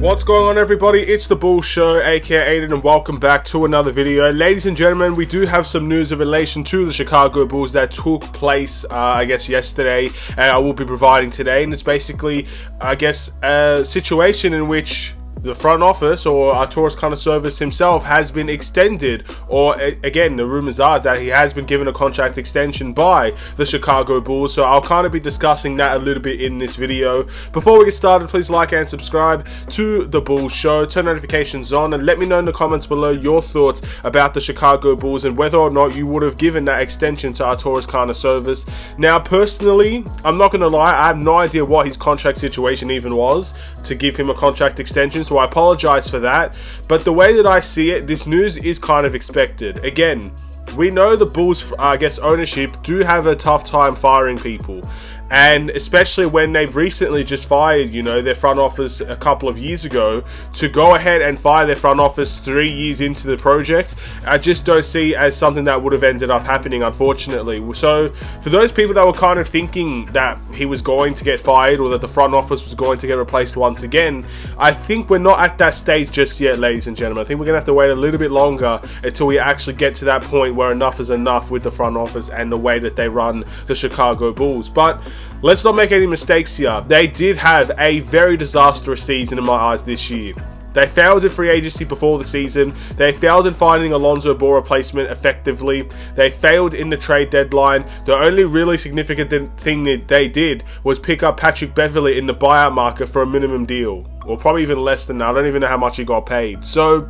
What's going on, everybody? It's the Bulls Show, aka Aiden, and welcome back to another video. Ladies and gentlemen, we do have some news in relation to the Chicago Bulls that took place, I guess, yesterday, and I will be providing today. And it's basically, I guess, a situation in which the front office, or Artūras Karnišovas himself, has been extended, or again, the rumors are that he has been given a contract extension by the Chicago Bulls. So I'll kind of be discussing that a little bit in this video. Before we get started, please like and subscribe to the Bulls Show, turn notifications on, and let me know in the comments below your thoughts about the Chicago Bulls and whether or not you would have given that extension to Artūras Karnišovas. Now, personally, I'm not going to lie, I have no idea what his contract situation even was to give him a contract extension, so I apologize for that. But the way that I see it, this news is kind of expected. Again, we know the Bulls, I guess, ownership do have a tough time firing people. And especially when they've recently just fired, you know, their front office a couple of years ago, to go ahead and fire their front office 3 years into the project, I just don't see as something that would have ended up happening, unfortunately. So for those people that were kind of thinking that he was going to get fired or that the front office was going to get replaced once again, I think we're not at that stage just yet, ladies and gentlemen. I think we're going to have to wait a little bit longer until we actually get to that point where enough is enough with the front office and the way that they run the Chicago Bulls. But let's not make any mistakes here. They did have a very disastrous season in my eyes this year. They failed in free agency before the season. They failed in finding a Lonzo Ball replacement effectively. They failed in the trade deadline. The only really significant thing that they did was pick up Patrick Beverley in the buyout market for a minimum deal. Or probably even less than that. I don't even know how much he got paid. So,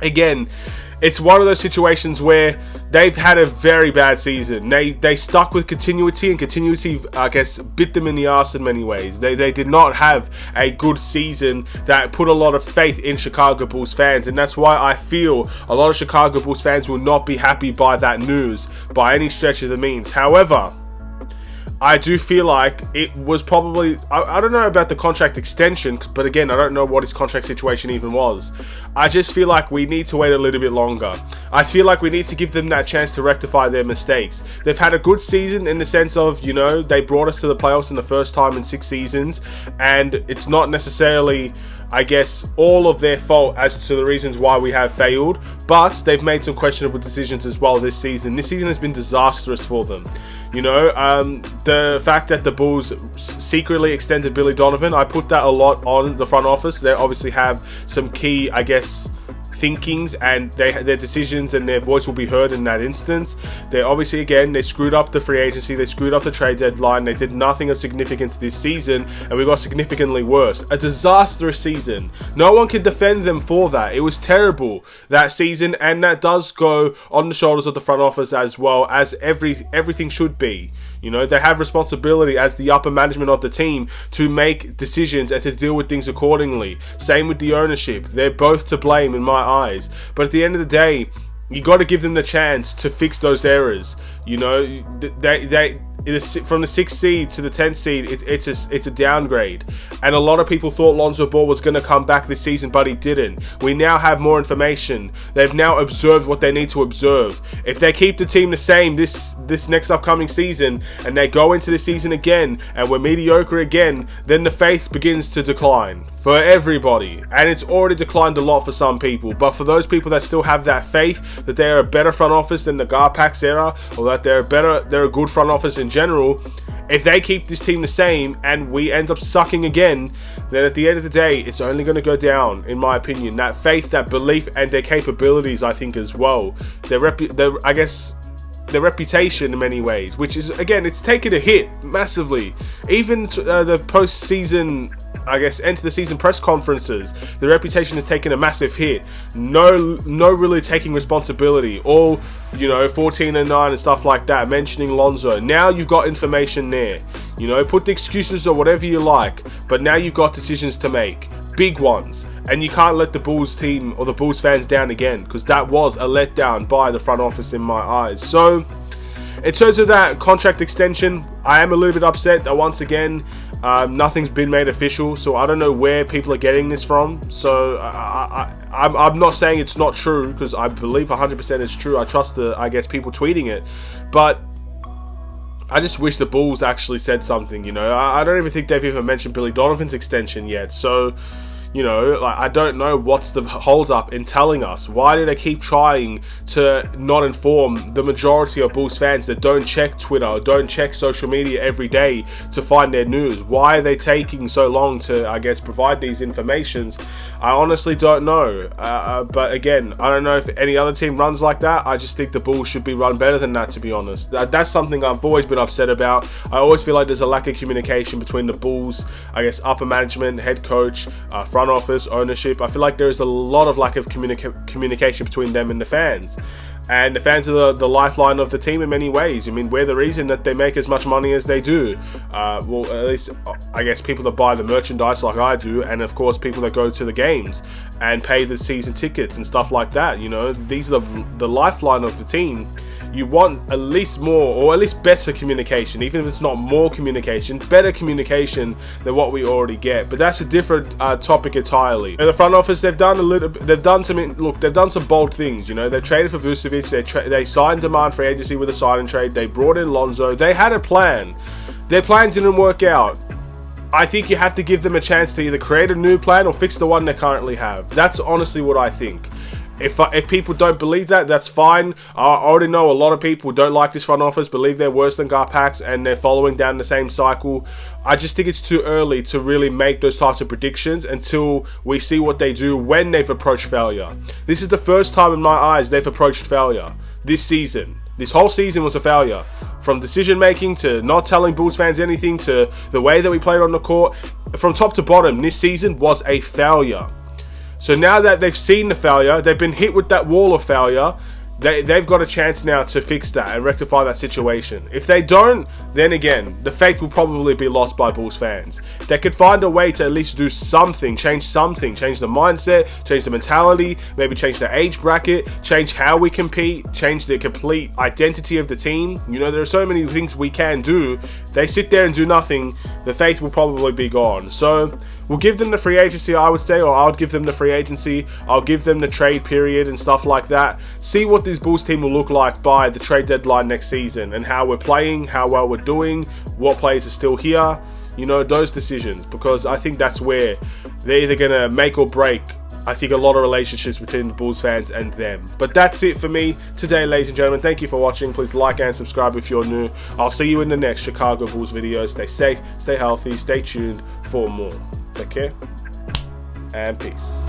again, it's one of those situations where they've had a very bad season. They stuck with continuity, and continuity, I guess, bit them in the arse in many ways. They did not have a good season that put a lot of faith in Chicago Bulls fans, and that's why I feel a lot of Chicago Bulls fans will not be happy by that news by any stretch of the means. However, I do feel like it was probably, I don't know about the contract extension, but again, I don't know what his contract situation even was. I just feel like we need to wait a little bit longer. I feel like we need to give them that chance to rectify their mistakes. They've had a good season in the sense of, you know, they brought us to the playoffs in the first time in 6 seasons, and it's not necessarily, I guess, all of their fault as to the reasons why we have failed, but they've made some questionable decisions as well this season. This season has been disastrous for them. You know, the fact that the Bulls secretly extended Billy Donovan, I put that a lot on the front office. They obviously have some key, I guess, thinkings, and their decisions and their voice will be heard in that instance. They obviously, again, they screwed up the free agency, they screwed up the trade deadline, they did nothing of significance this season, and we got significantly worse. A disastrous season. No one can defend them for that. It was terrible that season, and that does go on the shoulders of the front office as well, as everything should be. You know, they have responsibility as the upper management of the team to make decisions and to deal with things accordingly. Same with the ownership. They're both to blame in my eyes. But at the end of the day, you got to give them the chance to fix those errors. You know, from the 6th seed to the 10th seed, it's a downgrade. And a lot of people thought Lonzo Ball was going to come back this season, but he didn't. We now have more information. They've now observed what they need to observe. If they keep the team the same this next upcoming season, and they go into the season again, and we're mediocre again, then the faith begins to decline for everybody. And it's already declined a lot for some people. But for those people that still have that faith that they are a better front office than the Garpax era, or that they're a good front office in general, if they keep this team the same and we end up sucking again, then at the end of the day, it's only going to go down, in my opinion. That faith, that belief, and their capabilities, I think, as well. Their reputation in many ways, which is, again, it's taken a hit massively. Even the post-season, I guess, end of the season press conferences, the reputation has taken a massive hit. No really taking responsibility. All, you know, 14-9 and stuff like that, mentioning Lonzo. Now you've got information there. You know, put the excuses or whatever you like, but now you've got decisions to make. Big ones. And you can't let the Bulls team or the Bulls fans down again, because that was a letdown by the front office in my eyes. So, in terms of that contract extension, I am a little bit upset that once again, nothing's been made official, so I don't know where people are getting this from. So I'm not saying it's not true, because I believe 100% it's true. I trust I guess, people tweeting it, but I just wish the Bulls actually said something. You know, I don't even think they've even mentioned Billy Donovan's extension yet. So, You know, like, I don't know what's the hold up in telling us. Why do they keep trying to not inform the majority of Bulls fans that don't check Twitter or don't check social media every day to find their news? Why are they taking so long to, I guess, provide these informations? I honestly don't know. But again, I don't know if any other team runs like that. I just think the Bulls should be run better than that, to be honest. That's something I've always been upset about. I always feel like there's a lack of communication between the Bulls, I guess, upper management, head coach, front office, ownership. I feel like there is a lot of lack of communication between them and the fans. And the fans are the lifeline of the team in many ways. I mean, we're the reason that they make as much money as they do. Well, at least, I guess, people that buy the merchandise like I do, and of course, people that go to the games and pay the season tickets and stuff like that. You know, these are the lifeline of the team. You want at least more, or at least better communication, even if it's not more communication, better communication than what we already get. But that's a different topic entirely. In the front office, they've done some bold things. You know, they traded for Vucevic, they signed demand free agency with a sign and trade, they brought in Lonzo, they had a plan. Their plan didn't work out. I think you have to give them a chance to either create a new plan or fix the one they currently have. That's honestly what I think. If people don't believe that, that's fine. I already know a lot of people don't like this front office, believe they're worse than Garpax, and they're following down the same cycle. I just think it's too early to really make those types of predictions until we see what they do when they've approached failure. This is the first time in my eyes they've approached failure this season. This whole season was a failure. From decision making to not telling Bulls fans anything to the way that we played on the court. From top to bottom, this season was a failure. So now that they've seen the failure, they've been hit with that wall of failure, they've got a chance now to fix that and rectify that situation. If they don't, then again, the faith will probably be lost by Bulls fans. They could find a way to at least do something, change the mindset, change the mentality, maybe change the age bracket, change how we compete, change the complete identity of the team. You know, there are so many things we can do. If they sit there and do nothing, the faith will probably be gone. So we'll give them the free agency, I would say, or I would give them the free agency. I'll give them the trade period and stuff like that. See what this Bulls team will look like by the trade deadline next season and how we're playing, how well we're doing, what players are still here. You know, those decisions, because I think that's where they're either going to make or break, I think, a lot of relationships between the Bulls fans and them. But that's it for me today, ladies and gentlemen. Thank you for watching. Please like and subscribe if you're new. I'll see you in the next Chicago Bulls video. Stay safe, stay healthy, stay tuned for more. Take care and peace.